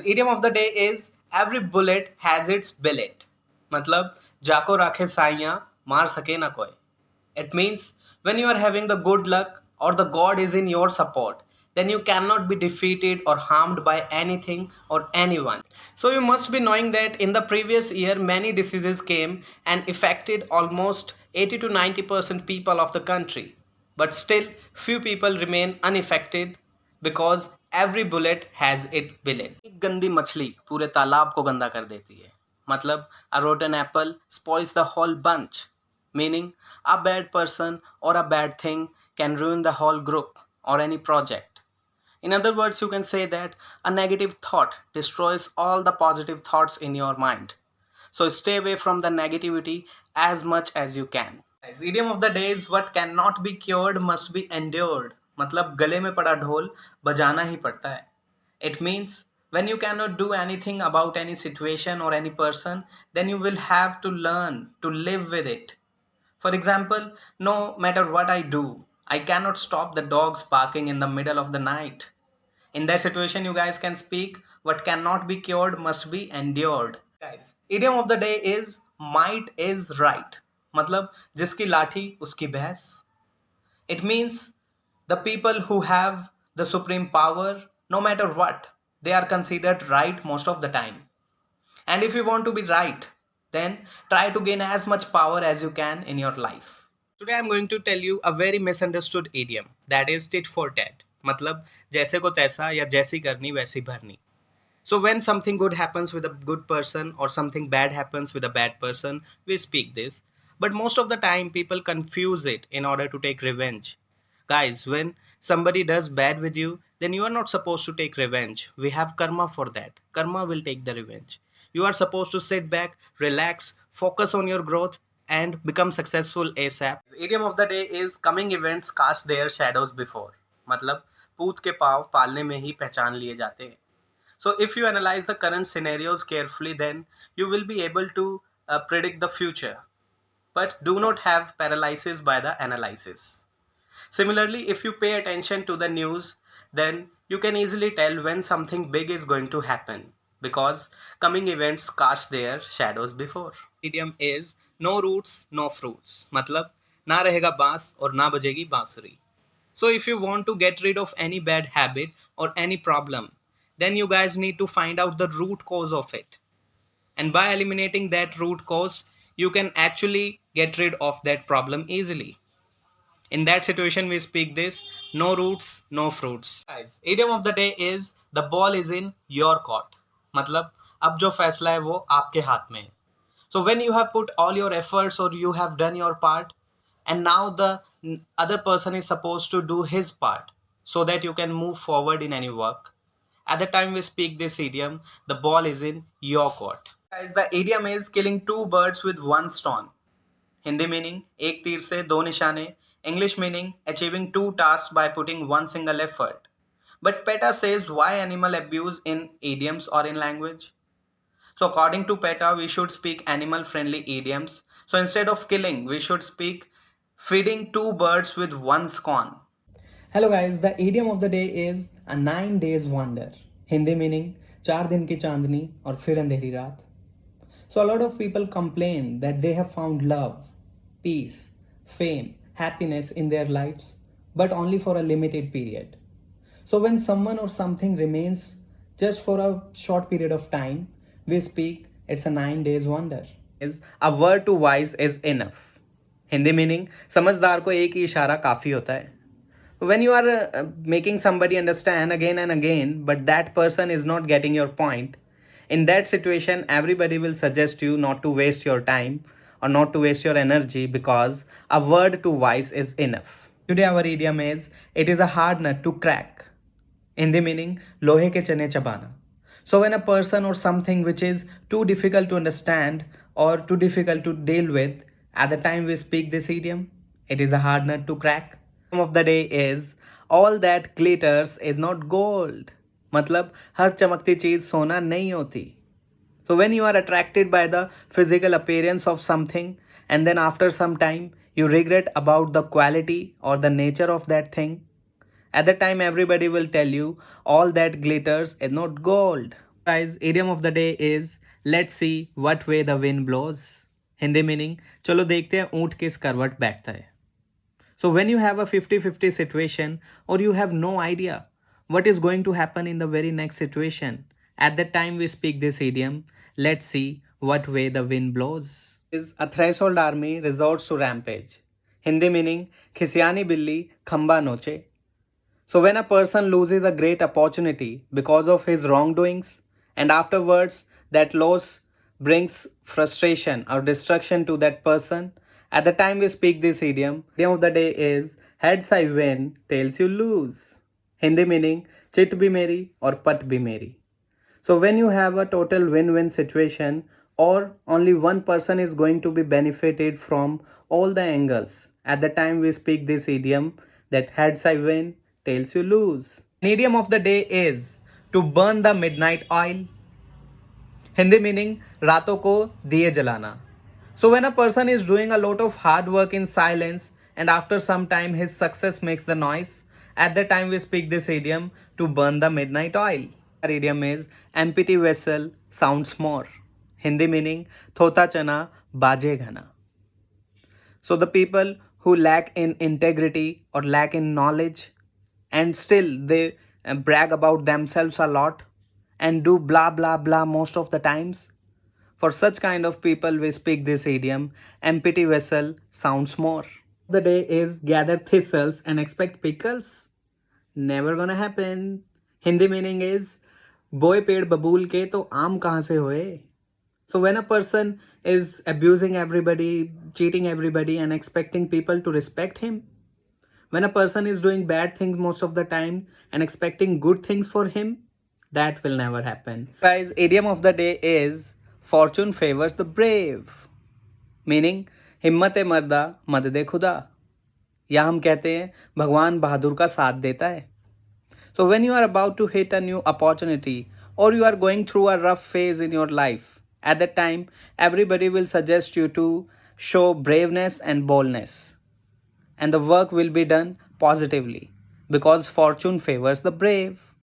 Idiom of the day is every bullet has its billet. मतलब जाको राखे साइयां मार सके ना कोई. It means when you are having the good luck or the God is in your support, then you cannot be defeated or harmed by anything or anyone. So you must be knowing that in the previous year many diseases came and affected almost 80 to 90% people of the country. But still few people remain unaffected because every bullet has its billet. एक गंदी मछली पूरे तालाब को गंदा कर देती है. मतलब a rotten apple spoils the whole bunch. Meaning a bad person or a bad thing can ruin the whole group or any project. In other words, you can say that a negative thought destroys all the positive thoughts in your mind. So stay away from the negativity as much as you can. Guys, idiom of the day is what cannot be cured must be endured. मतलब गले में पड़ा ढोल बजाना ही पड़ता है. It means when you cannot do anything about any situation or any person, then you will have to learn to live with it. For example, no matter what I do, I cannot stop the dogs barking in the middle of the night. In that situation, you guys can speak what cannot be cured must be endured. Guys, idiom of the day is might is right. मतलब जिसकी लाठी उसकी भैंस. It means the people who have the supreme power, no matter what, they are considered right most of the time. And if you want to be right, then try to gain as much power as you can in your life. Today I'm going to tell you a very misunderstood idiom, that is tit for tat. मतलब जैसे को तैसा या जैसी करनी वैसी भरनी. So when something good happens with a good person or something bad happens with a bad person, we speak this. But most of the time people confuse it in order to take revenge. Guys, when somebody does bad with you, then you are not supposed to take revenge. We have karma for that. Karma will take the revenge. You are supposed to sit back, relax, focus on your growth and become successful ASAP. The idiom of the day is coming events cast their shadows before. मतलब पूत के पाँव पालने में ही पहचान लिए जाते हैं. So if you analyze the current scenarios carefully, then you will be able to predict the future. But do not have paralysis by the analysis. Similarly, if you pay attention to the news, then you can easily tell when something big is going to happen because coming events cast their shadows before. Idiom is no roots, no fruits. मतलब ना रहेगा बांस और ना बजेगी बांसुरी. So if you want to get rid of any bad habit or any problem, then you guys need to find out the root cause of it. And by eliminating that root cause, you can actually get rid of that problem easily. In that situation, we speak this, no roots, no fruits. Guys, idiom of the day is the ball is in your court. मतलब अब जो फैसला है वो आपके हाथ में है. So when you have put all your efforts or you have done your part, and now the other person is supposed to do his part so that you can move forward in any work. At the time we speak this idiom, the ball is in your court. Guys, the idiom is killing two birds with one stone. Hindi meaning एक तीर से दो निशाने. English meaning achieving two tasks by putting one single effort. But PETA says why animal abuse in idioms or in language. So according to PETA, we should speak animal friendly idioms. So instead of killing, we should speak feeding two birds with one scone. Hello guys, the idiom of the day is a 9 days wonder. Hindi meaning 4 दिन की चांदनी और फिर अंधेरी रात. So a lot of people complain that they have found love, peace, fame, happiness in their lives, but only for a limited period. So when someone or something remains just for a short period of time, we speak it's a 9 days wonder. Is a word to wise is enough. Hindi meaning समझदार को एक ही इशारा काफ़ी होता है. When you are making somebody understand again and again, but that person is not getting your point, in that situation, everybody will suggest you not to waste your time or not to waste your energy because a word to wise is enough. Today our idiom is, it is a hard nut to crack. Hindi meaning, लोहे के चने चबाना. So when a person or something which is too difficult to understand or too difficult to deal with, at the time we speak this idiom, it is a hard nut to crack. Of the day is all that glitters is not gold. मतलब हर चमकती चीज सोना नहीं होती. So when you are attracted by the physical appearance of something and then after some time you regret about the quality or the nature of that thing, at that time everybody will tell you all that glitters is not gold. Guys, idiom of the day is let's see what way the wind blows. Hindi meaning चलो देखते हैं ऊंट किस करवट बैठता है. So when you have a 50-50 situation or you have no idea what is going to happen in the very next situation, at that time we speak this idiom, let's see what way the wind blows. Is a threshold army resorts to rampage. Hindi meaning खिसियानी बिल्ली खंबा नोचे. So when a person loses a great opportunity because of his wrongdoings and afterwards that loss brings frustration or destruction to that person, at the time we speak this idiom, idiom of the day is heads I win, tails you lose. Hindi meaning chit bhi meri or pat bhi meri. So when you have a total win-win situation or only one person is going to be benefited from all the angles, at the time we speak this idiom that heads I win, tails you lose. An idiom of the day is to burn the midnight oil. Hindi meaning रातों को दिए जलाना. So when a person is doing a lot of hard work in silence and after some time his success makes the noise, at that time we speak this idiom to burn the midnight oil. Our idiom is empty vessel sounds more. Hindi meaning thota chana baje ghana. So the people who lack in integrity or lack in knowledge and still they brag about themselves a lot and do blah blah blah most of the times, for such kind of people we speak this idiom empty vessel sounds more. The day is gather thistles and expect pickles. Never gonna happen. Hindi meaning is बोए पेड़ बबूल के तो आम कहाँ से होए. So when a person is abusing everybody, cheating everybody and expecting people to respect him, when a person is doing bad things most of the time and expecting good things for him, that will never happen. Guys, idiom of the day is fortune favors the brave. Meaning हिम्मत मर्दा मदद खुदा. या हम कहते हैं भगवान बहादुर का साथ देता है. So when you are about to hit a new opportunity or you are going through a rough phase in your life, at that time everybody will suggest you to show braveness and boldness. And the work will be done positively because fortune favors the brave.